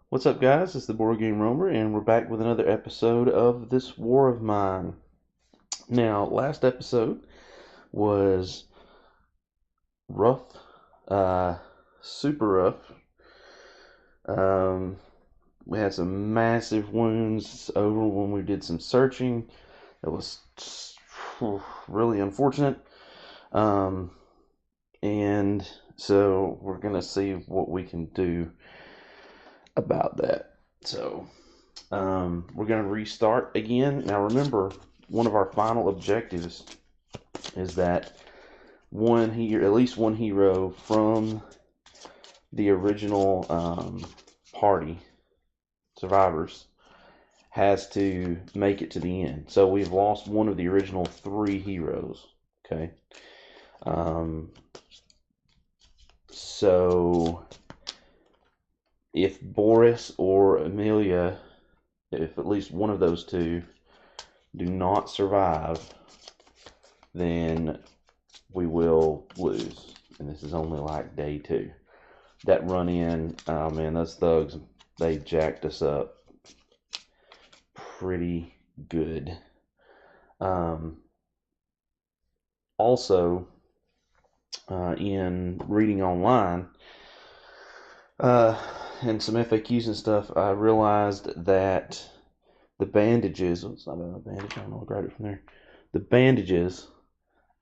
What's up, guys? It's the Board Game Roamer, and we're back with another episode of this war of mine. Now, last episode was rough, super rough. Um, we had some massive wounds over when we did some searching. It was really unfortunate. Um, and so we're gonna see what we can do about that. So we're going to restart again. Now, remember, one of our final objectives is that at least one hero from the original party, survivors, has to make it to the end. So we've lost one of the original three heroes. Okay. Um, so if Boris or Amelia, if at least one of those two do not survive, then we will lose. And this is only like day 2. That run in, oh man, those thugs, they jacked us up pretty good. Also, in reading online, and some FAQs and stuff, I realized that the bandages, it's not a bandage, I don't know, I'll grab it from there. The bandages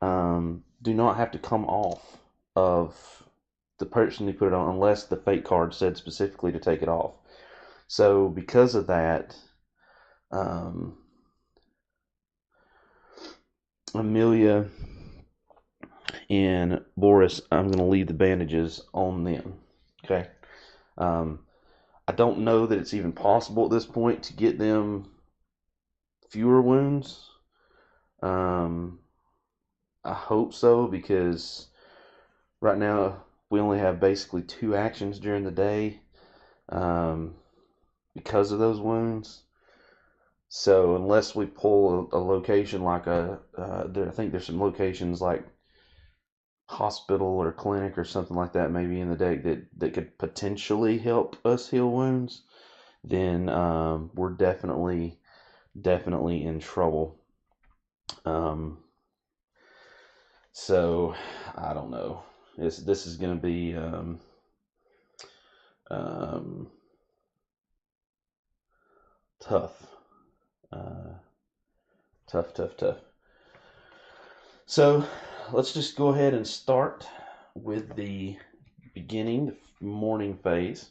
do not have to come off of the person who put it on unless the fate card said specifically to take it off. So because of that, Amelia and Boris, I'm going to leave the bandages on them. Okay. I don't know that it's even possible at this point to get them fewer wounds. I hope so, because right now we only have basically 2 actions during the day because of those wounds. So unless we pull a location like I think there's some locations like hospital or clinic or something like that maybe in the deck that could potentially help us heal wounds, then we're definitely in trouble. So I don't know. This is going to be um, tough. Tough. So let's just go ahead and start with the beginning, the morning phase.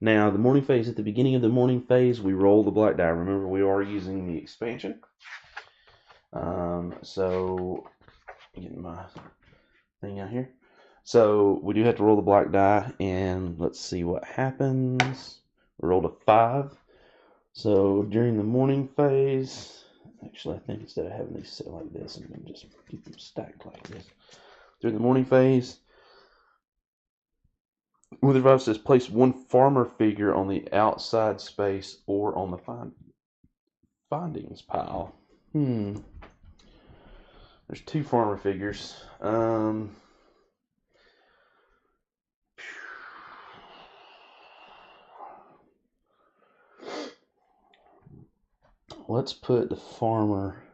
Now, the morning phase, at the beginning of the morning phase, we roll the black die. Remember, we are using the expansion. So, getting my thing out here. So, we do have to roll the black die, and let's see what happens. We rolled a 5. So, during the morning phase, actually, I think instead of having these set like this, I'm going to just keep them stacked like this. During the morning phase, with advice says place one farmer figure on the outside space or on the findings pile. There's 2 farmer figures. Let's put the farmer.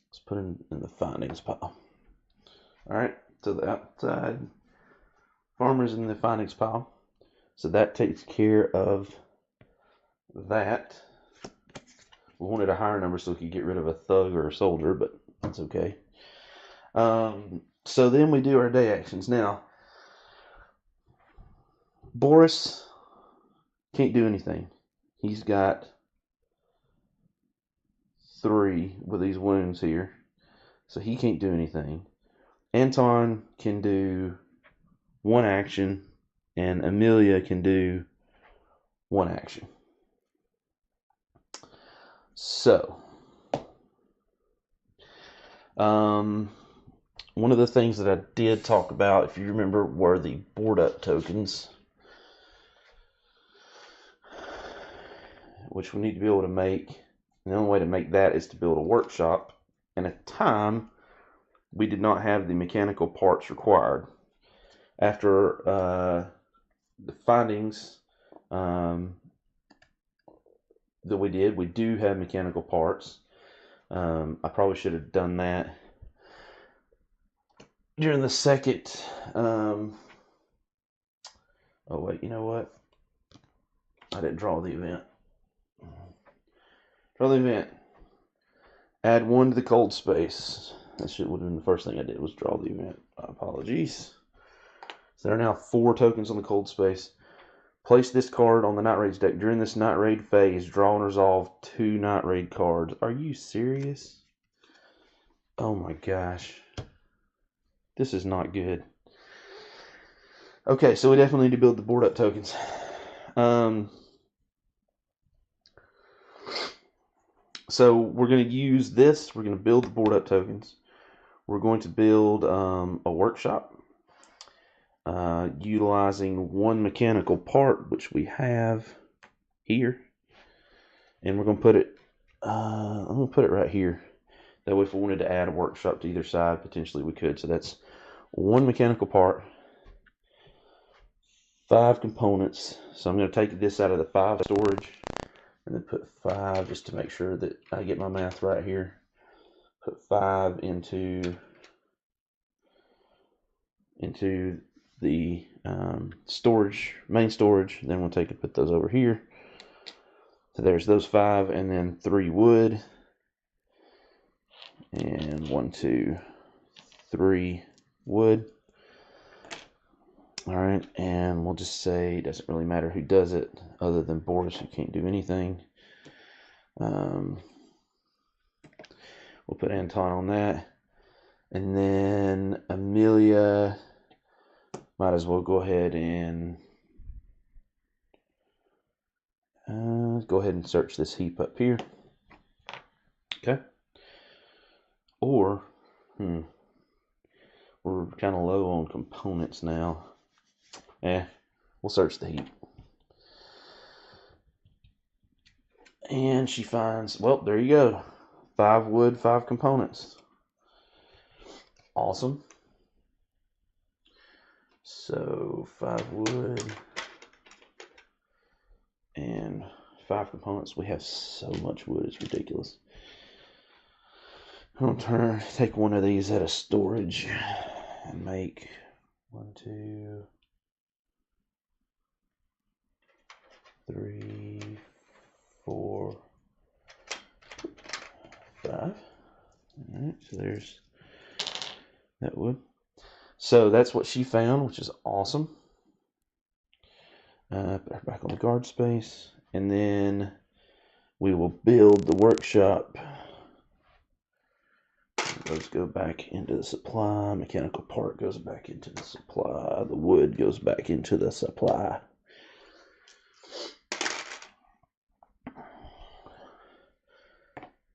Let's put in the findings pile. All right, so the outside farmer's in the findings pile. So that takes care of that. We wanted a higher number so we could get rid of a thug or a soldier, but that's okay. So then we do our day actions. Now, Boris can't do anything. He's got 3 with these wounds here, so he can't do anything. Anton can do 1 action, and Amelia can do 1 action. So, one of the things that I did talk about, if you remember, were the board up tokens, which we need to be able to make. And the only way to make that is to build a workshop. and at the time, we did not have the mechanical parts required. After the findings that we do have mechanical parts. I probably should have done that during the second. Oh wait, you know what? I didn't draw the event. Draw the event. Add 1 to the cold space. That should would have been the first thing I did was draw the event. Apologies. So there are now 4 tokens on the cold space. Place this card on the Night Raid's deck. During this Night Raid phase, draw and resolve 2 Night Raid cards. Are you serious? Oh my gosh. This is not good. Okay, so we definitely need to build the board up tokens. So we're going to use this. We're going to build the board up tokens. We're going to build a workshop utilizing 1 mechanical part, which we have here. And we're going to put it, I'm going to put it right here. That way if we wanted to add a workshop to either side, potentially we could. So that's 1 mechanical part, 5 components. So I'm going to take this out of the 5 storage and then put 5 just to make sure that I get my math right here. Put 5 into the storage, main storage. Then we'll take and put those over here. So there's those 5, and then 3 wood, and 1, 2, 3 wood. All right, and we'll just say it doesn't really matter who does it, other than Boris, who can't do anything. We'll put Anton on that, and then Amelia. Might as well go ahead and search this heap up here. Okay. Or, we're kind of low on components now. We'll search the heap. And she finds, well, there you go. 5 wood, 5 components. Awesome. So 5 wood and 5 components. We have so much wood, it's ridiculous. I'm gonna take one of these out of storage and make 1, 2, 3, 4, 5. All right, so there's that wood. So that's what she found, which is awesome. Put her back on the guard space, and then we will build the workshop. Those go back into the supply. Mechanical part goes back into the supply. The wood goes back into the supply.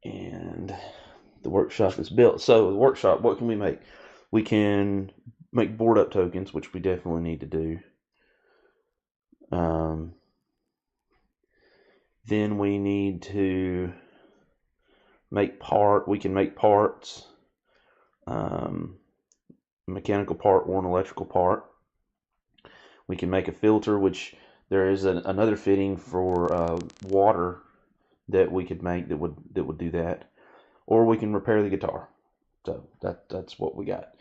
And the workshop is built. So the workshop, what can we make? We can make board up tokens, which we definitely need to do. Then we need to make we can make parts, mechanical part or an electrical part. We can make a filter, which there is another fitting for water that we could make that would do that. Or we can repair the guitar. So that's what we got.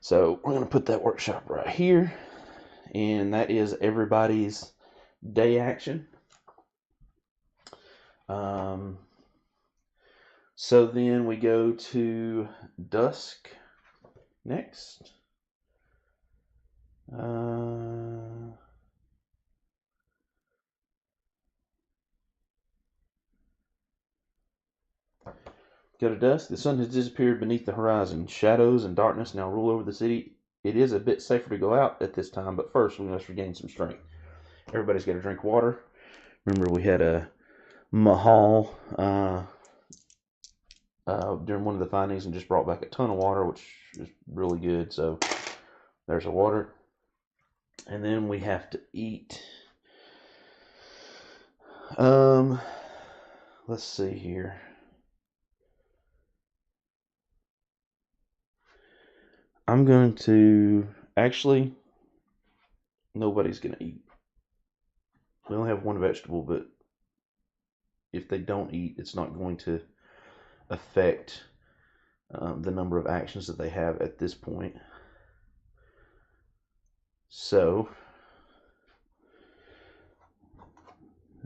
So we're going to put that workshop right here. And that is everybody's day action. So then we go to dusk next. Go to dusk. The sun has disappeared beneath the horizon. Shadows and darkness now rule over the city. It is a bit safer to go out at this time, but first we must regain some strength. Everybody's got to drink water. Remember, we had a Mahal during one of the findings and just brought back a ton of water, which is really good. So there's the water. And then we have to eat. Let's see here. I'm going to, actually, nobody's going to eat. We only have one vegetable, but if they don't eat, it's not going to affect the number of actions that they have at this point. So,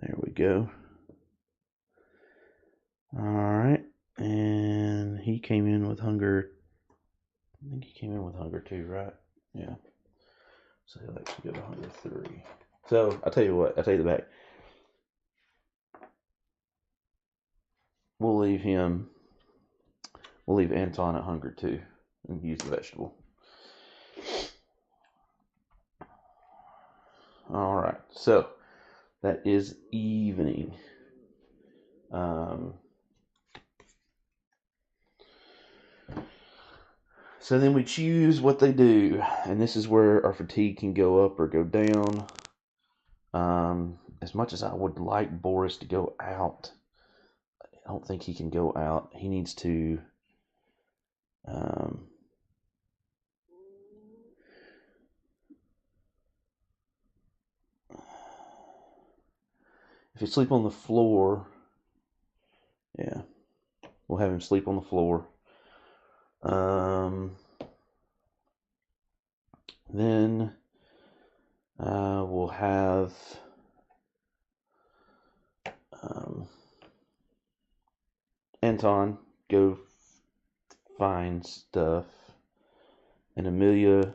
there we go. Alright, and he came in with hunger. I think he came in with hunger too, right? Yeah. So he'll actually go to hunger 3. So, I'll tell you what, I'll take it back. We'll leave Anton at hunger 2 and use the vegetable. Alright, so that is evening. So then we choose what they do, and this is where our fatigue can go up or go down. As much as I would like Boris to go out, I don't think he can go out. He needs to if you sleep on the floor, yeah, we'll have him sleep on the floor. Then we'll have Anton go find stuff, and Amelia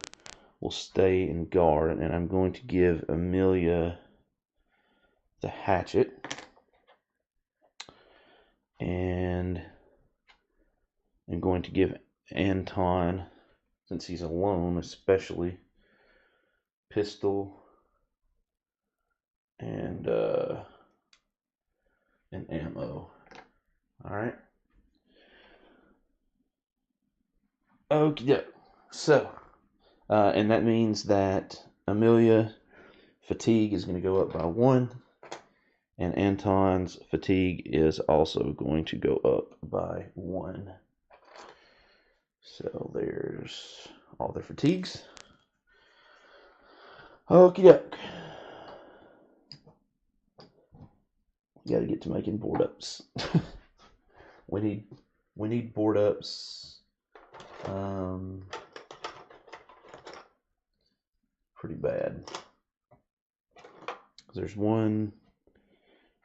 will stay and guard, and I'm going to give Amelia the hatchet, and I'm going to give Anton, since he's alone especially, pistol and ammo. Alright. Okay, so and that means that Amelia fatigue is going to go up by 1, and Anton's fatigue is also going to go up by 1. So there's all their fatigues. Okie doke. We gotta get to making board ups. we need board ups. Pretty bad. There's 1,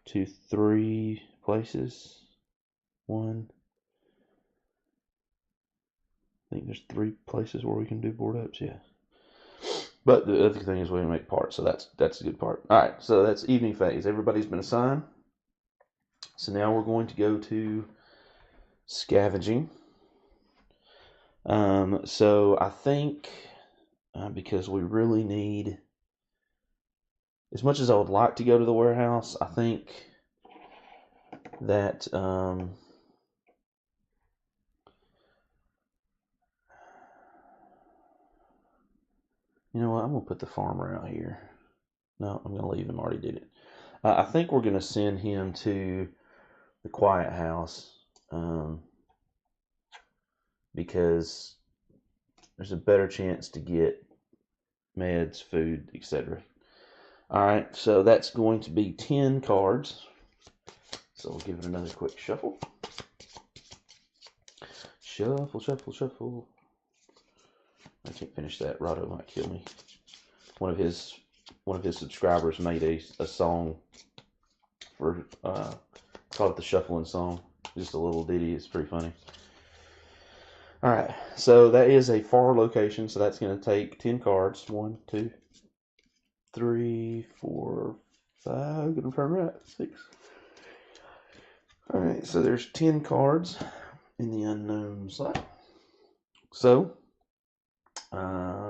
2, 3 places. 1. I think there's 3 places where we can do board ups. Yeah. But the other thing is we make parts, so that's a good part. All right, so that's evening phase. Everybody's been assigned. So now we're going to go to scavenging. So I think because we really need, as much as I would like to go to the warehouse, I think that you know what, I'm gonna put the farmer out here. No, I'm gonna leave him. Already did it. I think we're gonna send him to the quiet house because there's a better chance to get meds, food, etc. Alright, so that's going to be 10 cards. So we'll give it another quick shuffle. Shuffle, shuffle, shuffle. I can't finish that. Rado might kill me. One of his subscribers made a song for called it the Shuffling Song. Just a little ditty. It's pretty funny. Alright, so that is a far location, so that's going to take 10 cards. 1, 2, 3, 4, 5. Confirm right. 6. Alright, so there's 10 cards in the unknown slot. So,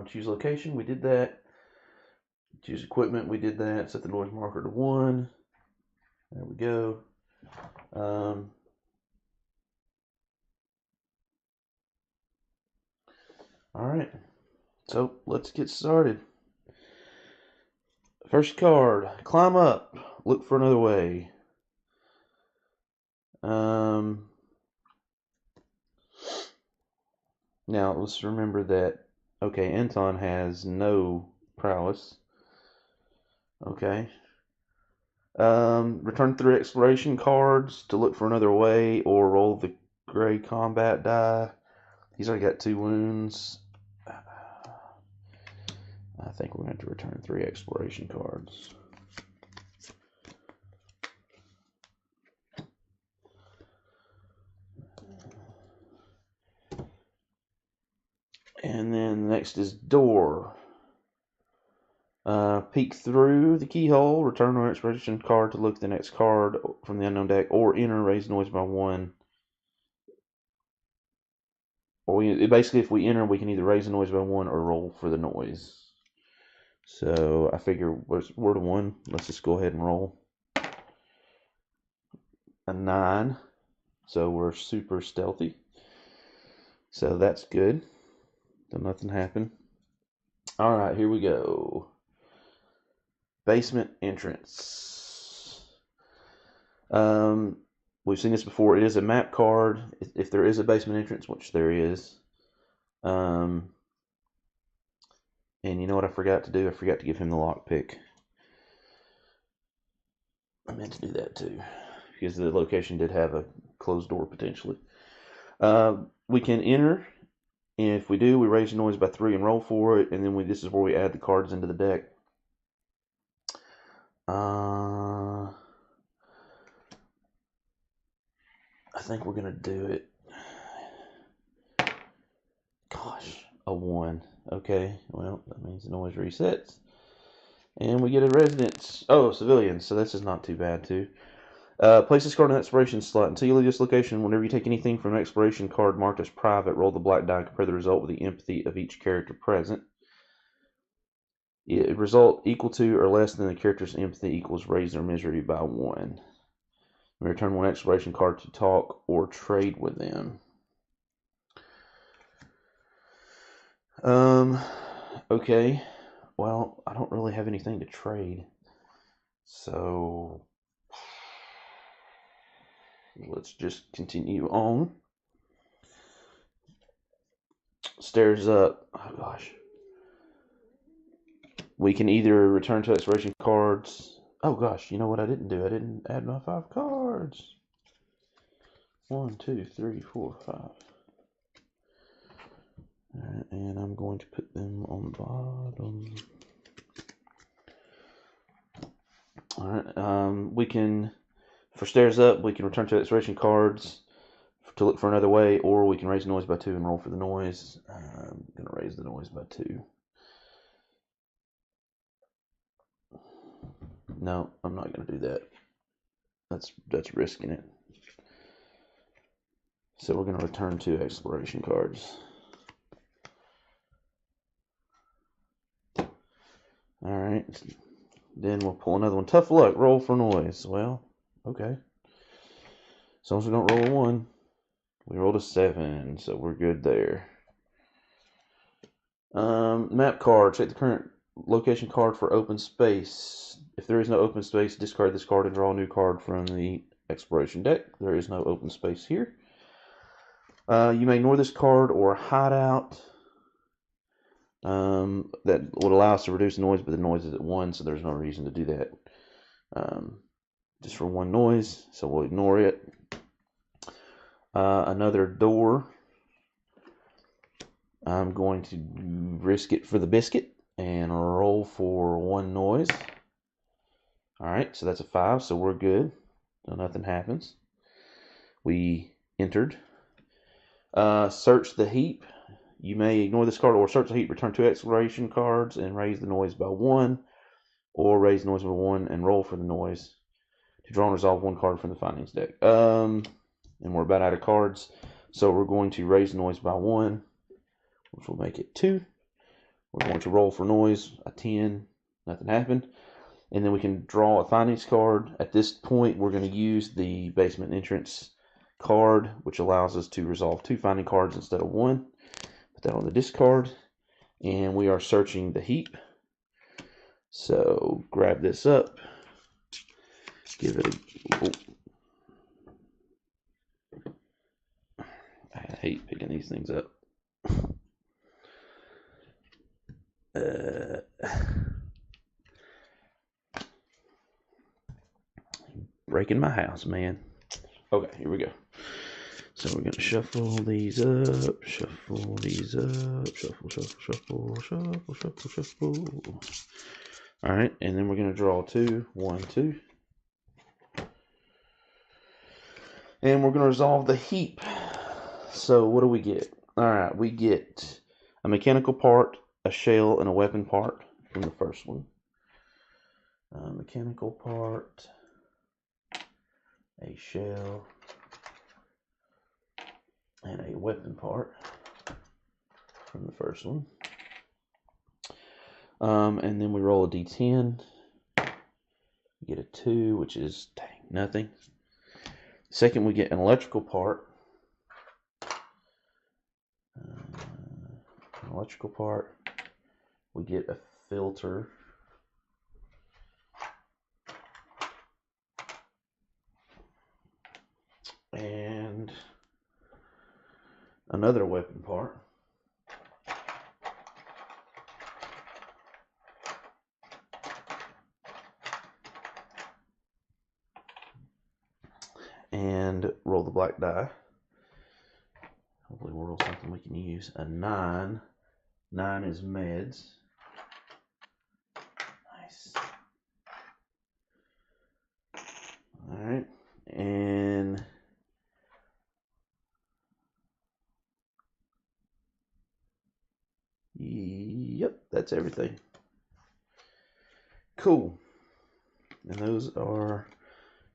choose location, we did that. Choose equipment, we did that. Set the noise marker to 1. There we go. Alright, so let's get started. First card, climb up, look for another way. Now let's remember that Okay, Anton has no prowess. Okay. Return 3 exploration cards to look for another way, or roll the gray combat die. He's already got 2 wounds. I think we're going to return 3 exploration cards. And then next is door. Peek through the keyhole, return an exploration card to look at the next card from the unknown deck, or enter, raise noise by 1. Or basically, if we enter, we can either raise the noise by 1 or roll for the noise. So I figure we're to 1. Let's just go ahead and roll. A 9. So we're super stealthy. So that's good. So nothing happened. Alright, here we go. Basement entrance. We've seen this before. It is a map card. If there is a basement entrance, which there is. And you know what I forgot to do? I forgot to give him the lockpick. I meant to do that too, because the location did have a closed door potentially. We can enter. If we do, we raise the noise by 3 and roll for it, and then this is where we add the cards into the deck. I think we're gonna do it. Gosh, a 1. Okay, well, that means the noise resets. And we get a residence. Oh, civilians, so this is not too bad, too. Place this card in the exploration slot. Until you leave this location, whenever you take anything from an exploration card marked as private, roll the black die and compare the result with the empathy of each character present. Result equal to or less than the character's empathy equals raise their misery by 1. We return 1 exploration card to talk or trade with them. Okay. Well, I don't really have anything to trade. So let's just continue on. Stairs up. Oh gosh. We can either return to exploration cards. Oh gosh, you know what I didn't do? I didn't add my 5 cards. 1, 2, 3, 4, 5. Alright, and I'm going to put them on the bottom. Alright, we can, for stairs up, we can return to exploration cards to look for another way, or we can raise the noise by 2 and roll for the noise. I'm going to raise the noise by 2. No, I'm not going to do that. That's risking it. So we're going to return 2 exploration cards. Alright. Then we'll pull another one. Tough luck. Roll for noise. Well, okay. As long as we don't roll a 1. We rolled a 7, so we're good there. Map card. Check the current location card for open space. If there is no open space, discard this card and draw a new card from the exploration deck. There is no open space here. You may ignore this card or hide out. That would allow us to reduce the noise, but the noise is at 1, so there's no reason to do that. Just for 1 noise, so we'll ignore it. Another door. I'm going to risk it for the biscuit and roll for 1 noise. Alright, so that's a 5, so we're good. So nothing happens. We entered. Search the heap. You may ignore this card or search the heap, return 2 exploration cards and raise the noise by 1. Or raise the noise by 1 and roll for the noise to draw and resolve 1 card from the findings deck. And we're about out of cards. So we're going to raise the noise by 1, which will make it 2. We're going to roll for noise, a 10. Nothing happened. And then we can draw a findings card. At this point, we're going to use the basement entrance card, which allows us to resolve 2 finding cards instead of 1. Put that on the discard. And we are searching the heap. So grab this up. Give it a... I hate picking these things up. Breaking my house, man. Okay, here we go. So we're gonna shuffle these up, shuffle these up, shuffle, shuffle, shuffle, shuffle, shuffle, shuffle. All right, and then we're gonna draw 2, 1, 2. And we're gonna resolve the heap. So what do we get? All right, we get a mechanical part, a shell, and a weapon part from the first one. Mechanical part, a shell, and a weapon part from the first one. And then we roll a d10. We get a 2, which is nothing. Second, we get an electrical part. We get a filter. And another weapon part. And roll the black die. Hopefully we'll roll something we can use. A 9. 9 is meds. Nice. Alright. And yep, that's everything. Cool. And those are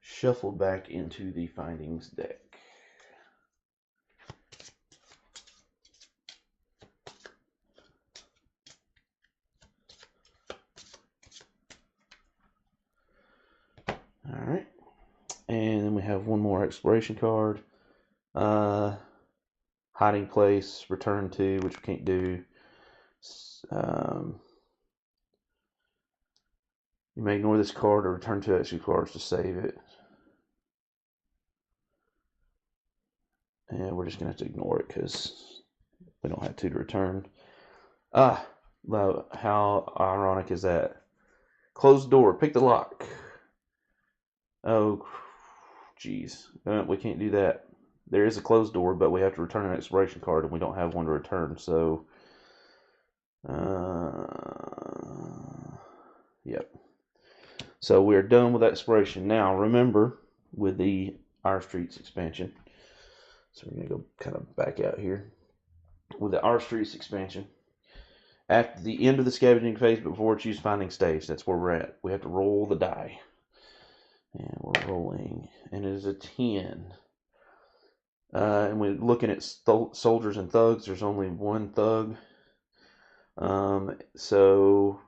shuffled back into the findings deck. Alright. And then we have one more exploration card. Hiding place, return to, which we can't do. You may ignore this card or return to extra cards to save it. And we're just going to have to ignore it because we don't have 2 to return. How ironic is that? Close the door, pick the lock. Oh, geez. We can't do that. There is a closed door, but we have to return an exploration card, and we don't have one to return, so... Yep. So we're done with exploration. Now, remember, with the Our Streets expansion, so we're going to go kind of back out here. With the Our Streets expansion, after the end of the scavenging phase, but before choose finding stage, that's where we're at. We have to roll the die. And we're rolling, and it is a 10. And we're looking at soldiers and thugs. There's only one thug. So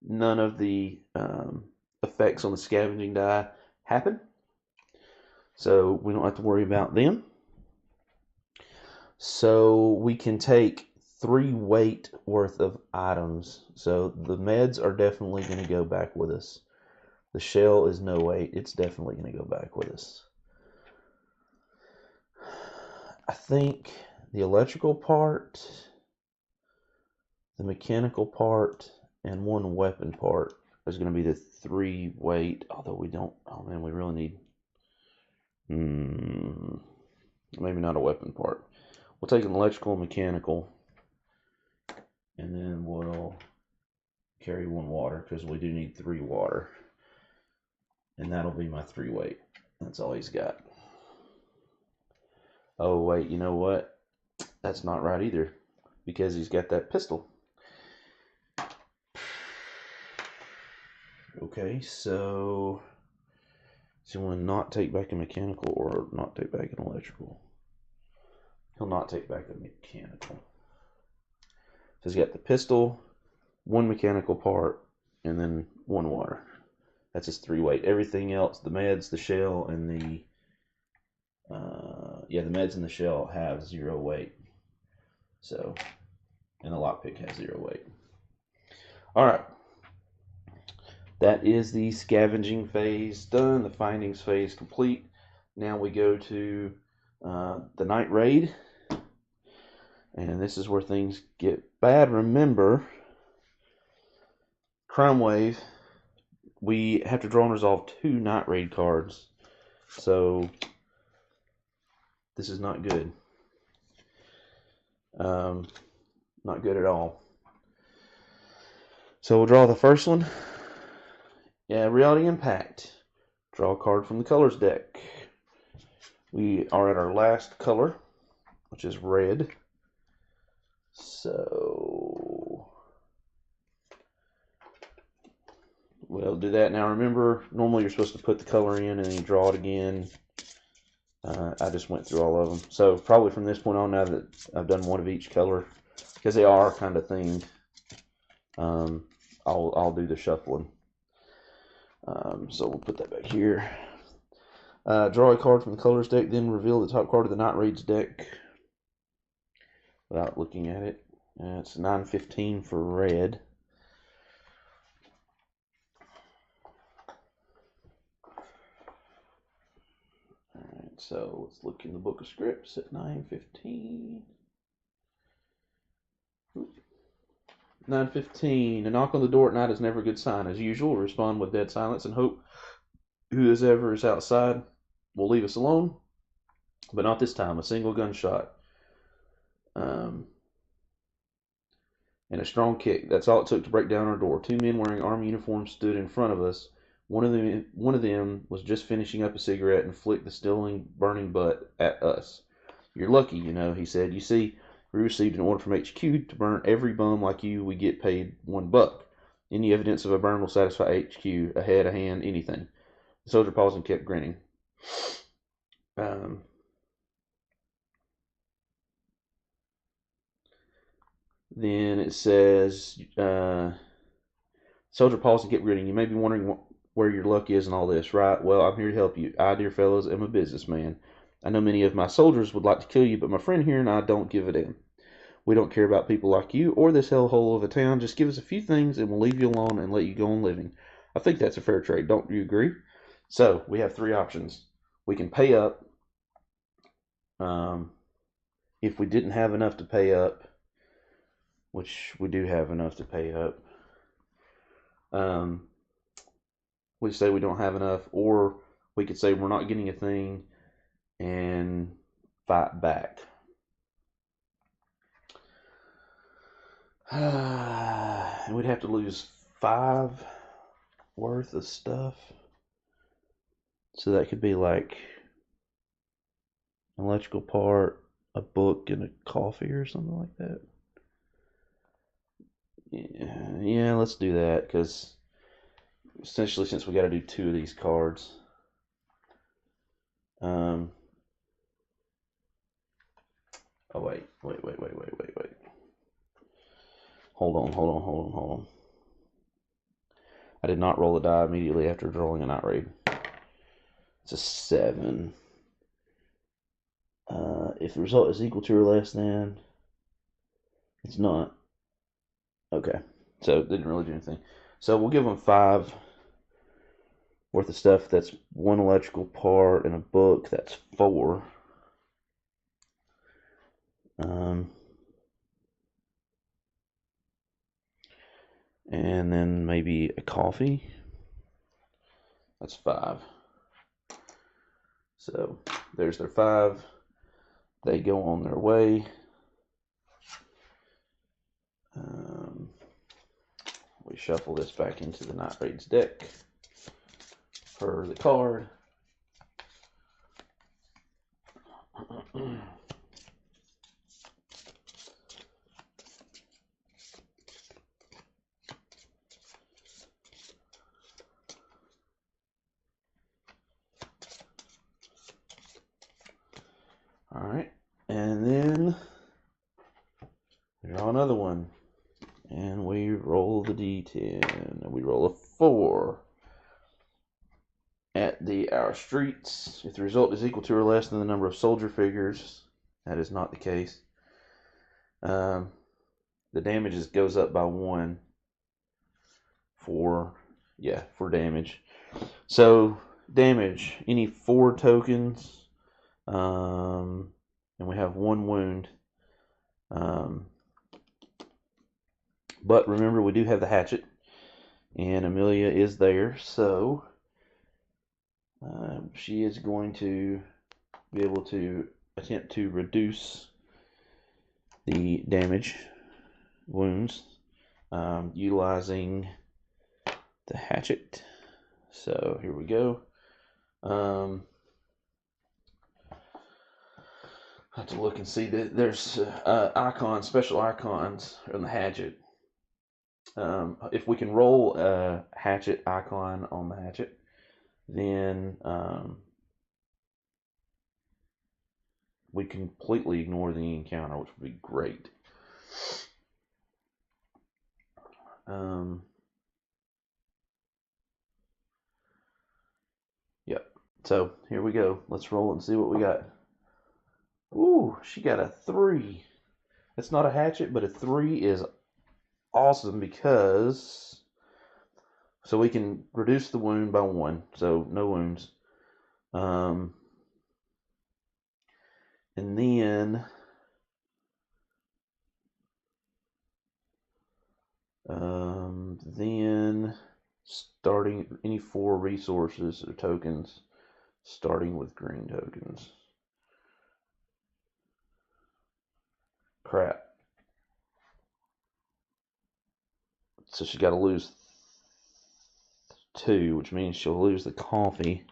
none of the effects on the scavenging die happen. So we don't have to worry about them. So we can take 3 weight worth of items. So the meds are definitely going to go back with us. The shell is no weight. It's definitely going to go back with us. I think the electrical part, the mechanical part, and 1 weapon part is going to be the 3 weight. Although we don't, oh man, we really need, maybe not a weapon part. We'll take an electrical and mechanical, and then we'll carry 1 water because we do need 3 water. And that'll be my 3 weight. That's all he's got. Oh, wait, you know what? That's not right either. Because he's got that pistol. Okay, so... So you want to not take back a mechanical or not take back an electrical? He'll not take back a mechanical. So he's got the pistol, 1 mechanical part, and then 1 water. That's his 3 weight. Everything else, the meds, the shell, and the the meds and the shell have 0 weight. So, and the lockpick has 0 weight. All right, that is the scavenging phase done. The findings phase complete. Now we go to the night raid, and this is where things get bad. Remember, Crime Wave, we have to draw and resolve 2 Night Raid cards. So this is not good. Not good at all. So we'll draw the first one. Yeah, Reality Impact. Draw a card from the colors deck. We are at our last color, which is red. So we'll do that. Now remember, normally you're supposed to put the color in and then you draw it again. I just went through all of them. So probably from this point on, now that I've done one of each color, because they are kind of themed, I'll do the shuffling. So we'll put that back here. Draw a card from the colors deck, then reveal the top card of the Night Raids deck without looking at it. It's 915 for red. Alright, so let's look in the book of scripts at 915. 915. A knock on the door at night is never a good sign. As usual, respond with dead silence and hope whoever is outside will leave us alone. But not this time. A single gunshot. And a strong kick. That's all it took to break down our door. 2 men wearing army uniforms stood in front of us. One of them was just finishing up a cigarette and flicked the still burning butt at us. You're lucky, you know, he said. You see, we received an order from HQ to burn every bum like you. We get paid $1. Any evidence of a burn will satisfy HQ. A head, a hand, anything. The soldier paused and kept grinning. Then it says, soldier paused and kept grinning. You may be wondering where your luck is and all this, right? Well, I'm here to help you. I, dear fellows, am a businessman. I know many of my soldiers would like to kill you, but my friend here and I don't give a damn. We don't care about people like you or this hellhole of a town. Just give us a few things and we'll leave you alone and let you go on living. I think that's a fair trade. Don't you agree? So we have 3 options. We can pay up. If we didn't have enough to pay up, which we do have enough to pay up, we say we don't have enough, or we could say we're not getting a thing and fight back. And we'd have to lose 5 worth of stuff. So that could be like an electrical part, a book, and a coffee or something like that. Yeah, let's do that, because essentially, since we got to do 2 of these cards, oh wait. Hold on. I did not roll a die immediately after drawing a Night Raid. It's a 7. If the result is equal to or less than, it's not. Okay, so it didn't really do anything. So we'll give them 5 worth of stuff. That's 1 electrical part and a book. That's 4. And then maybe a coffee. That's 5. So there's their 5. They go on their way. We shuffle this back into the Night Raids deck for the card. Alright, and then we draw another one. And we roll the D10. And we roll a 4. At our streets, if the result is equal to or less than the number of soldier figures, that is not the case. The damage goes up by 1 for damage. So damage, any 4 tokens, and we have 1 wound. But remember, we do have the hatchet, And Amelia is there, so she is going to be able to attempt to reduce the damage wounds utilizing the hatchet. So here we go. I have to look and see that there's special icons on the hatchet. If we can roll a hatchet icon on the hatchet, then we completely ignore the encounter, which would be great. Yep. So here we go. Let's roll and see what we got. Ooh, she got a 3. It's not a hatchet, but a 3 is awesome because so we can reduce the wound by 1, so no wounds. And then starting any 4 resources or tokens, starting with green tokens. Crap. So she's got to lose 2, which means she'll lose the coffee.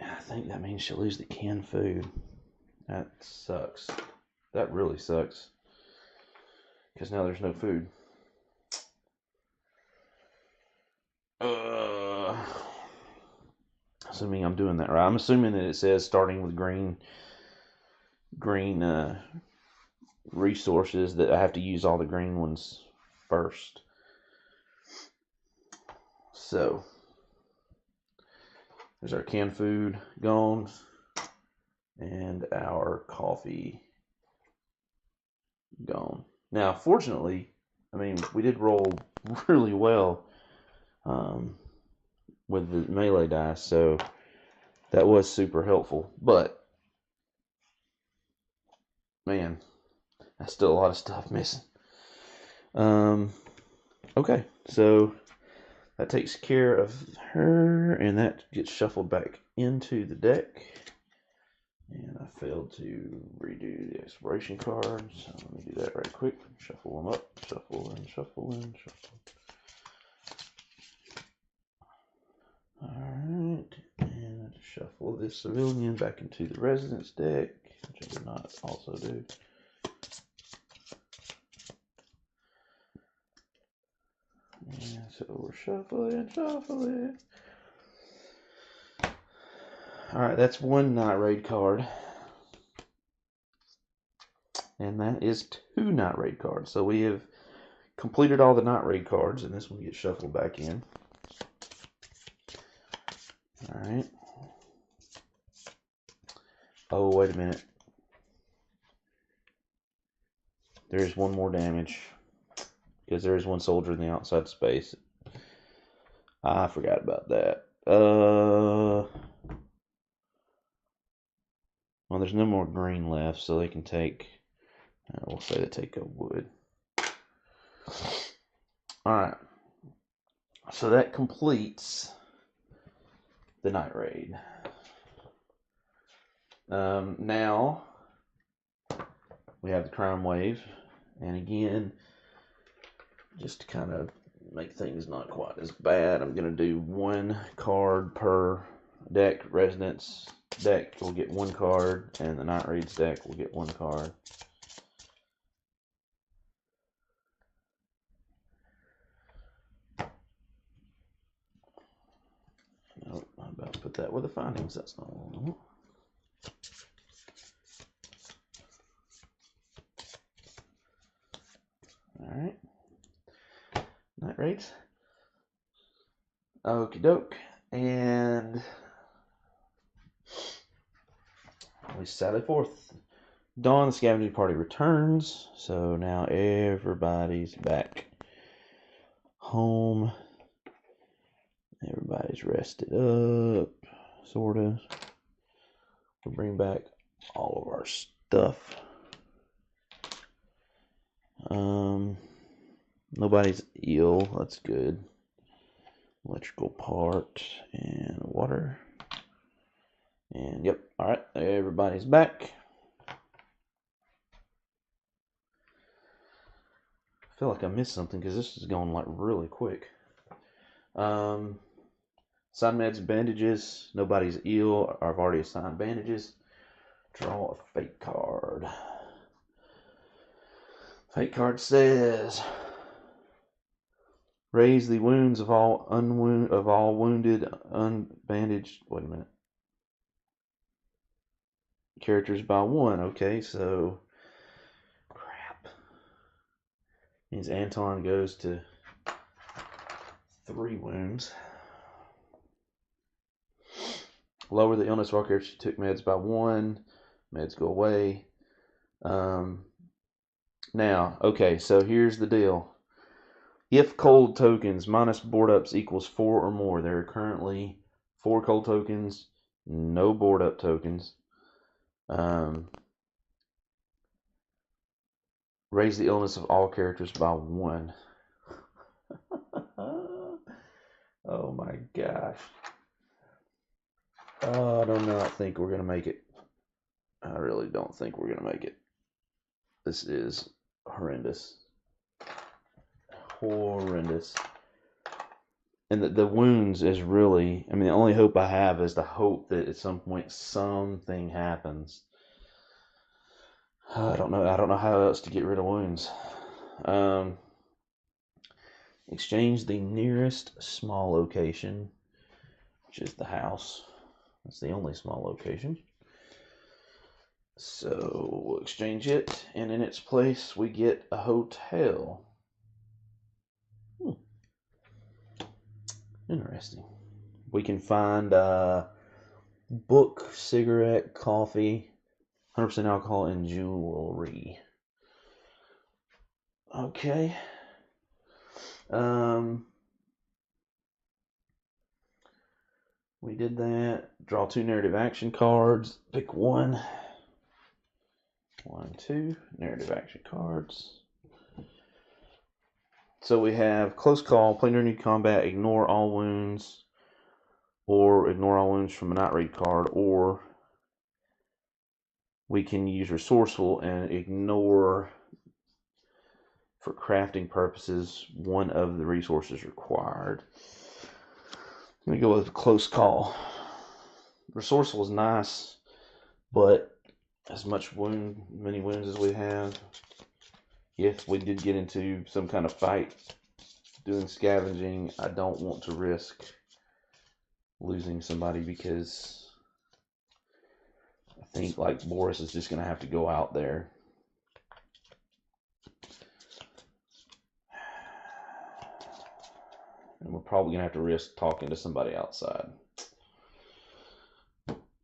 I think that means she'll lose the canned food. That sucks. That really sucks. Because now there's no food. Assuming I'm doing that right. I'm assuming that it says starting with green resources, that I have to use all the green ones first. So there's our canned food gone and our coffee gone. Now, fortunately, I mean, we did roll really well with the melee dice, so that was super helpful. But man, that's still a lot of stuff missing. Okay, so that takes care of her, and that gets shuffled back into the deck. And I failed to redo the exploration cards, so let me do that right quick. Shuffle them up, shuffle and shuffle and shuffle. Alright, and shuffle this civilian back into the residence deck, which I did not also do. And so we're shuffling, shuffling. Alright, that's 1 Night Raid card. And that is 2 Night Raid cards. So we have completed all the Night Raid cards, and this one gets shuffled back in. Alright. Oh, wait a minute. There's 1 more damage. Because there is 1 soldier in the outside space. I forgot about that. Well, there's no more green left, so they can take... we'll say they take a wood. Alright. So that completes the Night Raid. Now, we have the crime wave. And again, just to kind of make things not quite as bad, I'm going to do 1 card per deck. Residence deck will get 1 card, and the Night Raid's deck will get 1 card. Nope, I'm about to put that with the findings. That's not what I want. Alright. Night Raids. Okie doke. And we sally forth. Dawn, the scavenging party returns. So now everybody's back home. Everybody's rested up, sorta. We'll bring back all of our stuff. Nobody's ill. That's good. Electrical part and water. And yep, all right, everybody's back. I feel like I missed something because this is going like really quick. Assign meds and bandages. Nobody's ill. I've already assigned bandages. Draw a fate card. Fate card says, raise the wounds of all wounded, unbandaged. Wait a minute. Characters by 1. Okay, so crap. Means Anton goes to 3 wounds. Lower the illness of all characters who took meds by 1. Meds go away. Now, okay, so here's the deal. If cold tokens minus board ups equals 4 or more, there are currently 4 cold tokens, no board up tokens. Raise the illness of all characters by 1. Oh my gosh. Oh, I do not think we're going to make it. I really don't think we're going to make it. This is horrendous. Horrendous. And the wounds is really, I mean, the only hope I have is the hope that at some point something happens. I don't know how else to get rid of wounds. Exchange the nearest small location, which is the house. That's the only small location. So we'll exchange it, and in its place we get a hotel. Interesting. We can find book, cigarette, coffee, 100% alcohol, and jewelry. Okay. We did that. Draw 2 narrative action cards. Pick 1. 1, 2 narrative action cards. So we have close call, play during new combat, ignore all wounds, or ignore all wounds from a not raid card, or we can use resourceful and ignore, for crafting purposes, one of the resources required. I'm going to go with close call. Resourceful is nice, but as many wounds as we have, if we did get into some kind of fight doing scavenging, I don't want to risk losing somebody, because I think like Boris is just going to have to go out there. And we're probably going to have to risk talking to somebody outside.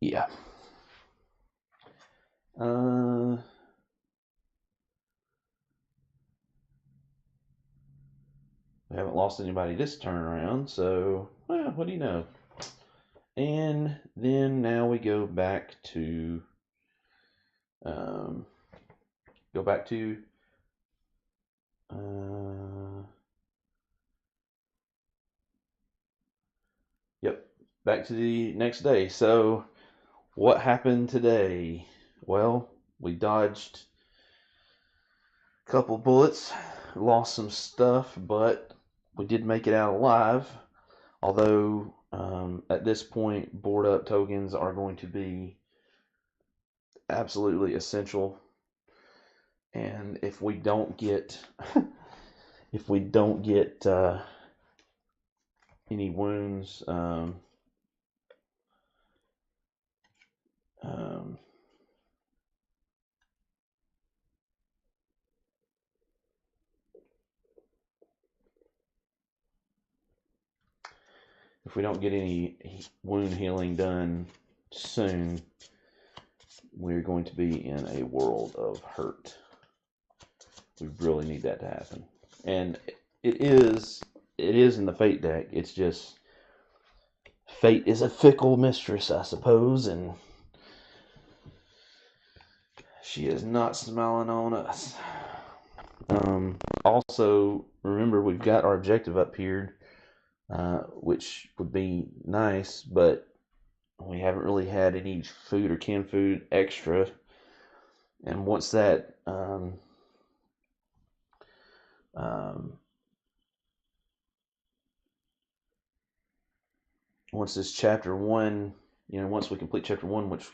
Yeah. We haven't lost anybody this turn around, so, well, what do you know? And then now we go back to, back to the next day. So, what happened today? Well, we dodged a couple bullets, lost some stuff, but we did make it out alive. Although, at this point, board up tokens are going to be absolutely essential. And if we don't get, any wounds, if we don't get any wound healing done soon, we're going to be in a world of hurt. We really need that to happen. And it is in the Fate deck. It's just, Fate is a fickle mistress, I suppose, and she is not smiling on us. Also, remember we've got our objective up here, which would be nice, but we haven't really had any food or canned food extra. And once that um, once this chapter one, once we complete chapter one, which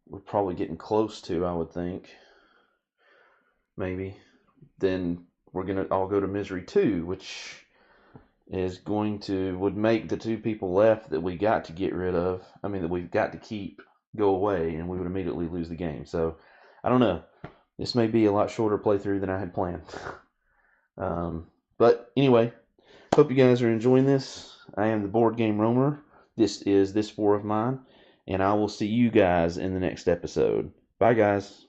we're probably getting close to, I would think, maybe, then we're gonna all go to misery two, which would make the two people left that we got to get rid of. I mean, that we've got to keep go away, and we would immediately lose the game. So, I don't know. This may be a lot shorter playthrough than I had planned. But anyway, hope you guys are enjoying this. I am the Board Game Roamer. This is This War of Mine, and I will see you guys in the next episode. Bye, guys.